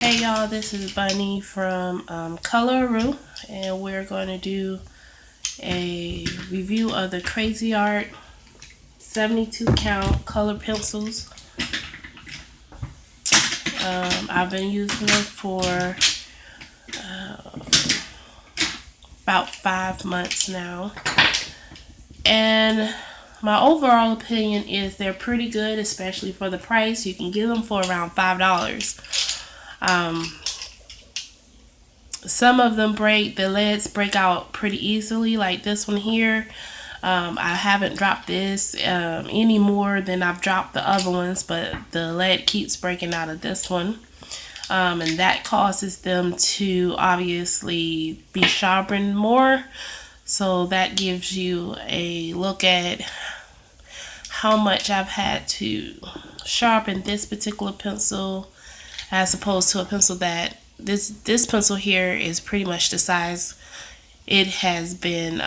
Hey y'all, this is Bunny from Colored, and we're going to do a review of the Cra-Z-Art 72 count colored pencils. I've been using them for about 5 months now, and my overall opinion is they're pretty good, especially for the price. You can get them for around $5. Some of them break, the leads break out pretty easily, like this one here. I haven't dropped this any more than I've dropped the other ones, but the lead keeps breaking out of this one. And that causes them to obviously be sharpened more. So that gives you a look at how much I've had to sharpen this particular pencil as opposed to a pencil that this pencil here is pretty much the size it has been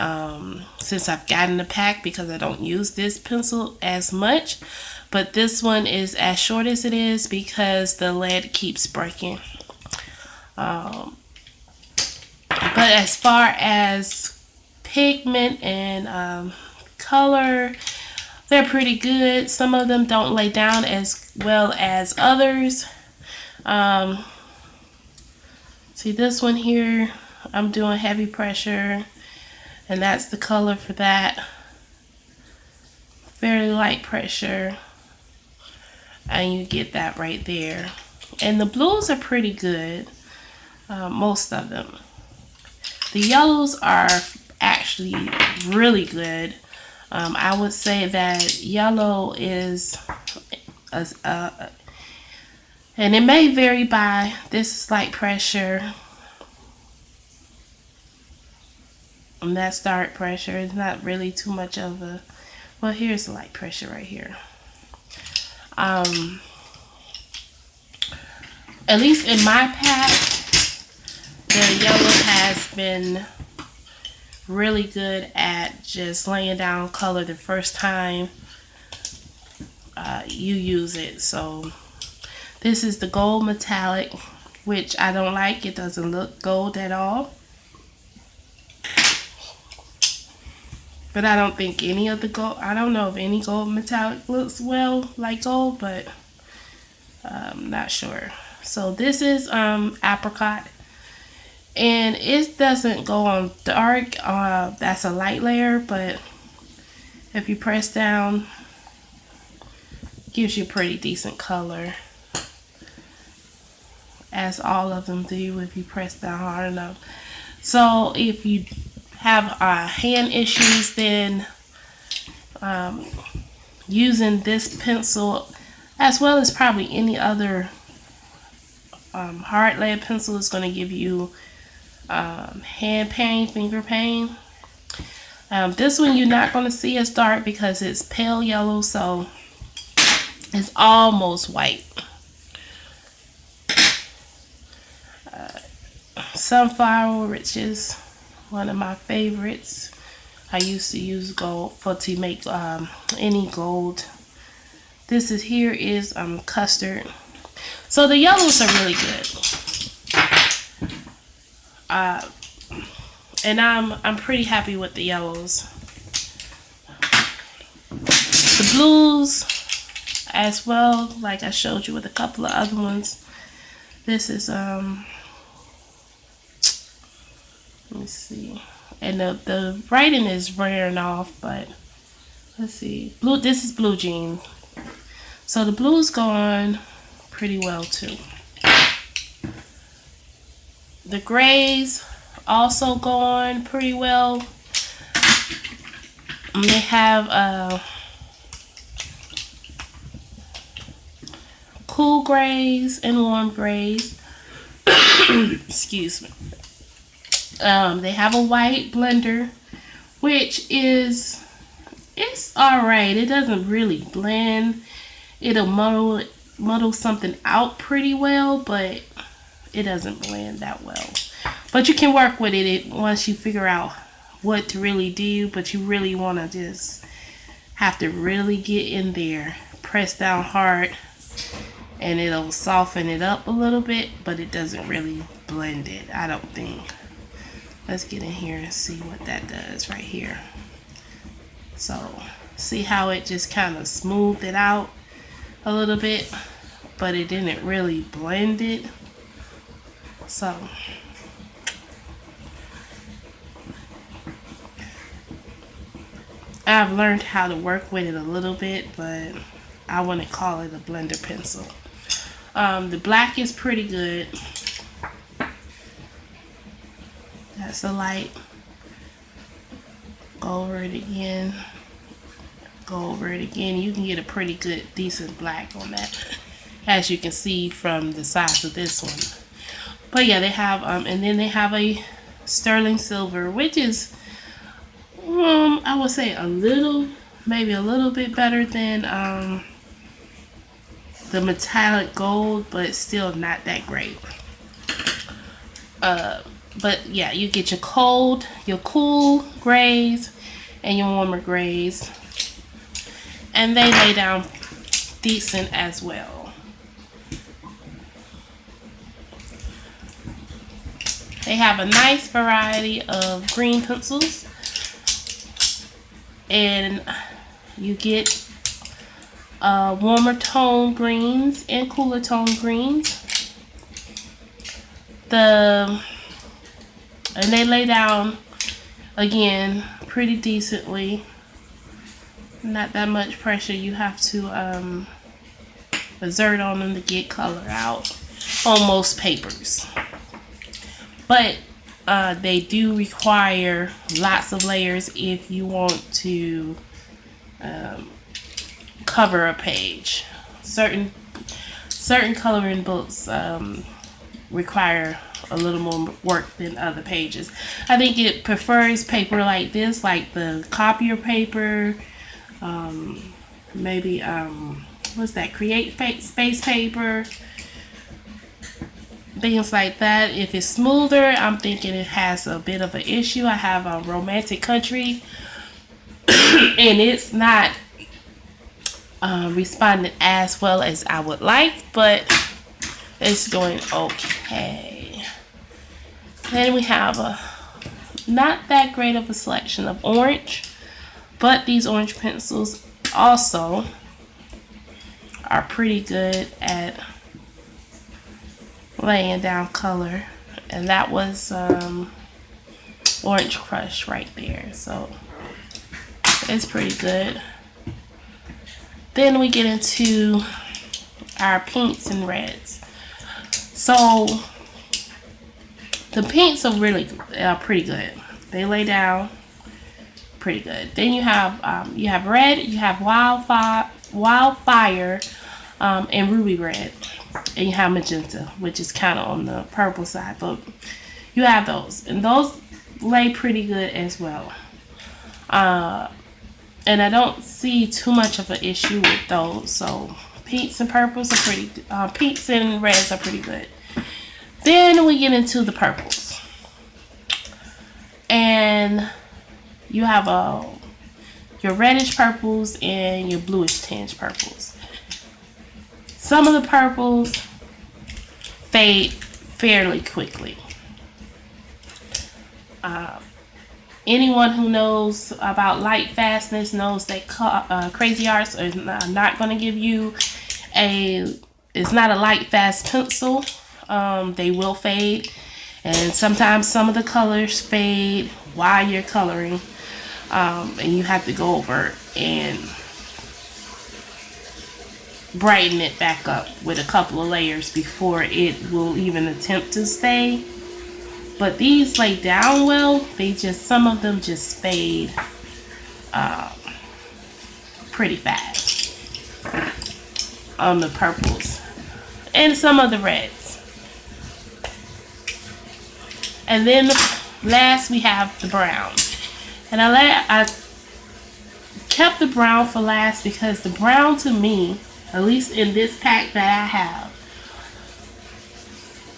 since I've gotten the pack, because I don't use this pencil as much. But this one is as short as it is because the lead keeps breaking. But as far as pigment and color, they're pretty good. Some of them don't lay down as well as others. See this one here, I'm doing heavy pressure, and that's the color for that. Very light pressure, and you get that right there. And the blues are pretty good, most of them. The yellows are actually really good. I would say that yellow is and it may vary by, this is light pressure, and that's dark pressure. It's not really too much of a, well, here's the light pressure right here. At least in my pack, the yellow has been really good at just laying down color the first time you use it. So this is the gold metallic, which I don't like. It doesn't look gold at all. But I don't think any of the gold, I don't know if any gold metallic looks well like gold, but I'm not sure. So this is apricot, and it doesn't go on dark. That's a light layer, but if you press down, it gives you a pretty decent color, as all of them do if you press down hard enough. So if you have hand issues, then using this pencil, as well as probably any other hard lead pencil, is going to give you hand pain, finger pain. This one you're not going to see as dark because it's pale yellow, so it's almost white. Sunflower, which is one of my favorites. I used to use gold to make any gold. This is here is custard. So the yellows are really good. And I'm pretty happy with the yellows. The blues as well, like I showed you with a couple of other ones. This is let me see. And the writing is wearing off, but let's see. Blue. This is blue jean. So the blues go on pretty well too. The grays also go on pretty well. And they have cool grays and warm grays. Excuse me. They have a white blender, which is, it's alright. It doesn't really blend. It'll muddle something out pretty well, but it doesn't blend that well. But you can work with it once you figure out what to really do, but you really want to just have to really get in there, press down hard, and it'll soften it up a little bit, but it doesn't really blend it, I don't think. Let's get in here and see what that does right here. So see how it just kind of smoothed it out a little bit, but it didn't really blend it. So I've learned how to work with it a little bit, but I wouldn't call it a blender pencil. The black is pretty good. That's a light. Go over it again. Go over it again. You can get a pretty good, decent black on that, as you can see from the size of this one. But yeah, they have, and then they have a sterling silver, which is, I would say maybe a little bit better than the metallic gold, but still not that great. But yeah, you get your cool grays and your warmer grays, and they lay down decent as well. They have a nice variety of green pencils, and you get warmer tone greens and cooler tone greens. And they lay down again pretty decently. Not that much pressure you have to exert on them to get color out on most papers. But they do require lots of layers if you want to cover a page. Certain coloring books require a little more work than other pages. I think it prefers paper like this, like the copier paper, maybe what's that, create space paper, things like that. If it's smoother, I'm thinking it has a bit of an issue. I have a Romantic Country and it's not responding as well as I would like, but it's doing okay. Then we have a not that great of a selection of orange, but these orange pencils also are pretty good at laying down color, and that was Orange Crush right there, so it's pretty good. Then we get into our pinks and reds. So the pinks are really pretty good. They lay down pretty good. Then you have red, you have wildfire, and ruby red, and you have magenta, which is kind of on the purple side, but you have those, and those lay pretty good as well. And I don't see too much of an issue with those. So pinks and purples are pretty, pinks and reds are pretty good. Then we get into the purples, and you have your reddish purples and your bluish tinge purples. Some of the purples fade fairly quickly. Anyone who knows about light fastness knows that Cra-Z-Arts are not going to give you it's not a light fast pencil. They will fade, and sometimes some of the colors fade while you're coloring, and you have to go over and brighten it back up with a couple of layers before it will even attempt to stay. But these lay down well. Some of them just fade pretty fast on the purples and some of the reds. And then last we have the brown, and I kept the brown for last because the brown, to me, at least in this pack that I have,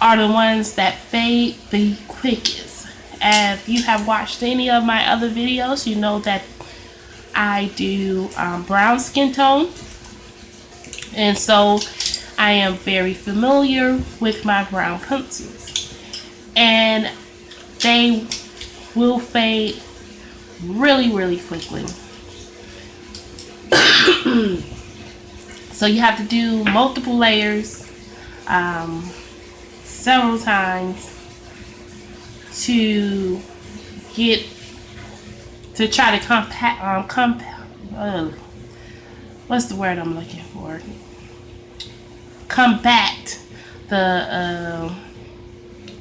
are the ones that fade the quickest. If you have watched any of my other videos, you know that I do brown skin tone, and so I am very familiar with my brown pencils, and they will fade really, really quickly. So you have to do multiple layers, several times to try to what's the word I'm looking for? Combat the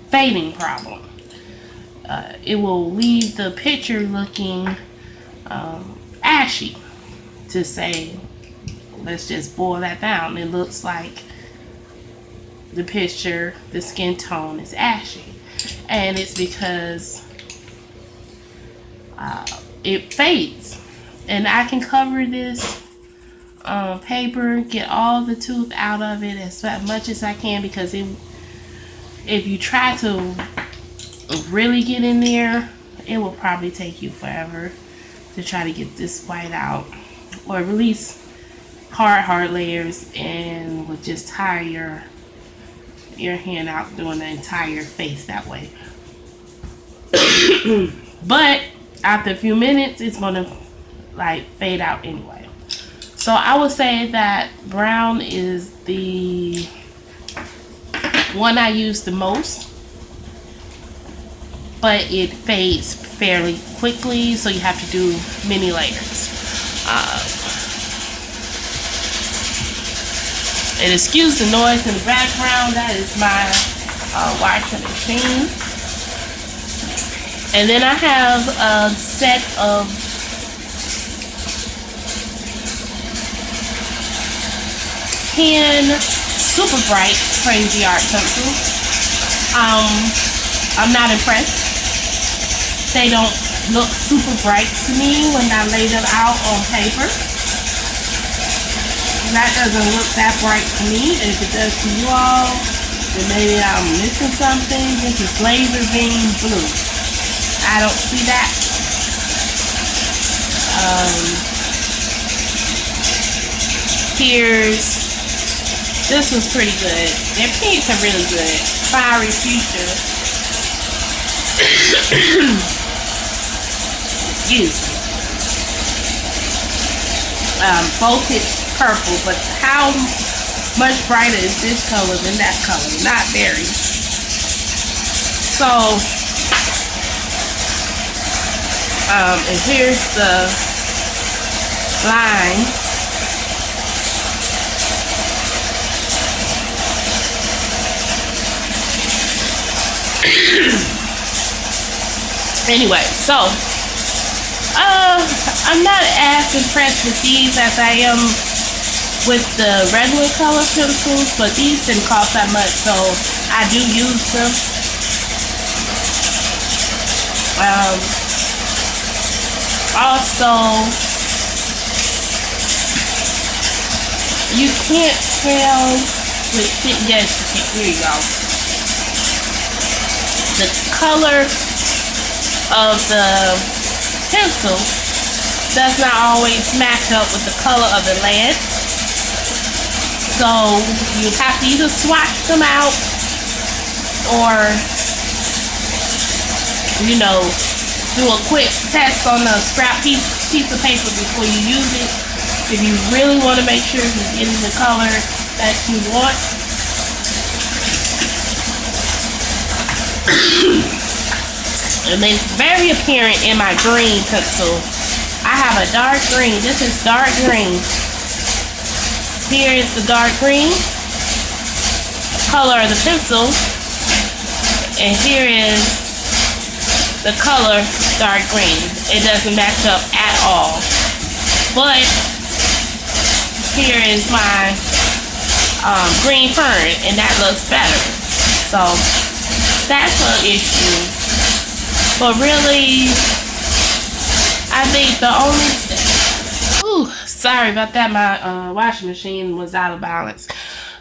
fading problem. It will leave the picture looking ashy. To say, let's just boil that down. It looks like the picture, the skin tone is ashy, and it's because it fades. And I can cover this paper, get all the tooth out of it as much as I can, because if you try to really get in there, it will probably take you forever to try to get this white out, or release hard layers, and will just tire your hand out doing the entire face that way. But after a few minutes, it's gonna like fade out anyway. So I would say that brown is the one I use the most, but it fades fairly quickly, so you have to do many layers. And excuse the noise in the background, that is my washing machine. And then I have a set of super bright Cra-Z-Art pencils. I'm not impressed. They don't look super bright to me when I lay them out on paper. That doesn't look that bright to me. If it does to you all, then maybe I'm missing something. This is laser beam blue. I don't see that. This was pretty good. Their pinks are really good. Fiery Future. Excuse me. Both hit purple, but how much brighter is this color than that color? Not very. So, and here's the line. Anyway, so I'm not as impressed with these as I am with the regular color pencils, but these didn't cost that much, so I do use them. Also, you can't tell with yes, here you go. The color of the pencil does not always match up with the color of the lead. So you have to either swatch them out, or do a quick test on a scrap piece of paper before you use it, if you really want to make sure you're getting the color that you want. And it's very apparent in my green pencil. I have a dark green. This is dark green. Here is the dark green color of the pencil, and here is the color dark green. It doesn't match up at all. But here is my green fern, and that looks better. So that's an issue. But really, I think the only sorry about that, my washing machine was out of balance.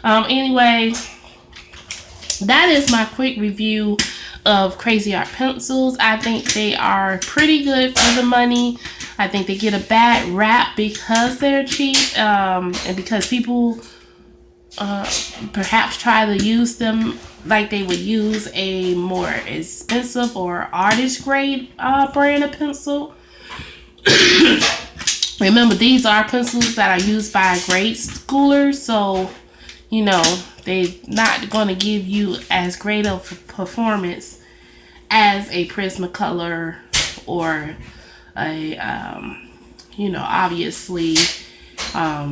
Anyway, that is my quick review of Cra-Z-Art pencils. I think they are pretty good for the money. I think they get a bad rap because they're cheap, and because people perhaps try to use them like they would use a more expensive or artist grade brand of pencil. Remember, these are pencils that are used by grade schoolers, so you know they're not going to give you as great of performance as a Prismacolor or a you know, obviously a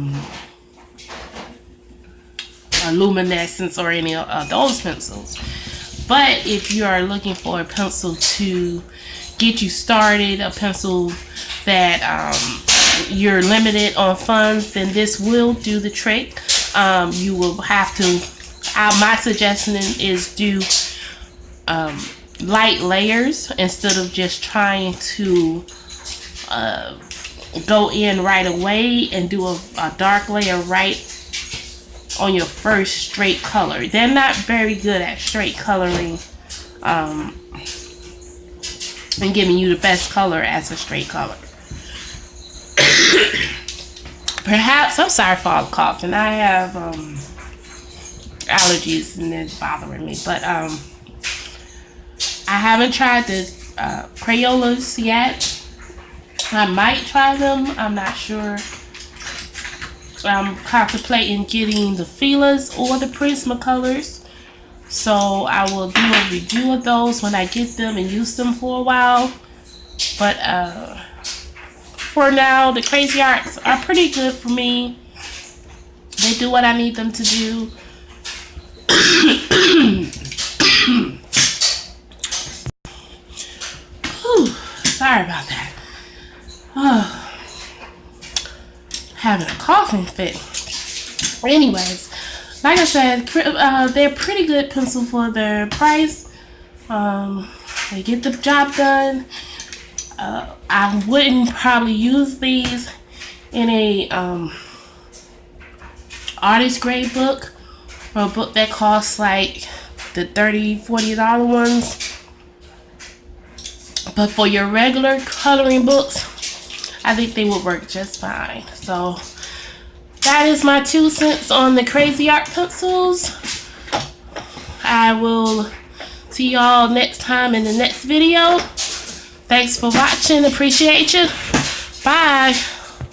luminescence or any of those pencils. But if you are looking for a pencil to get you started, a pencil that you're limited on funds, then this will do the trick. You will have to, my suggestion is do light layers instead of just trying to go in right away and do a dark layer right on your first straight color. They're not very good at straight coloring and giving you the best color as a straight color. Perhaps, I'm sorry for all the coughing. I have allergies and it's bothering me. But I haven't tried the Crayolas yet. I might try them. I'm not sure. I'm contemplating getting the Filas or the Prismacolors. So I will do a review of those when I get them and use them for a while. But for now, the Cra-Z-Arts are pretty good for me. They do what I need them to do. Whew, sorry about that. Having a coughing fit. Anyways, like I said, they're pretty good pencil for their price. They get the job done. I wouldn't probably use these in a artist grade book or a book that costs like the $30, $40 ones. But for your regular coloring books, I think they would work just fine. So that is my 2 cents on the Cra-Z-Art pencils. I will see y'all next time in the next video. Thanks for watching. Appreciate you. Bye.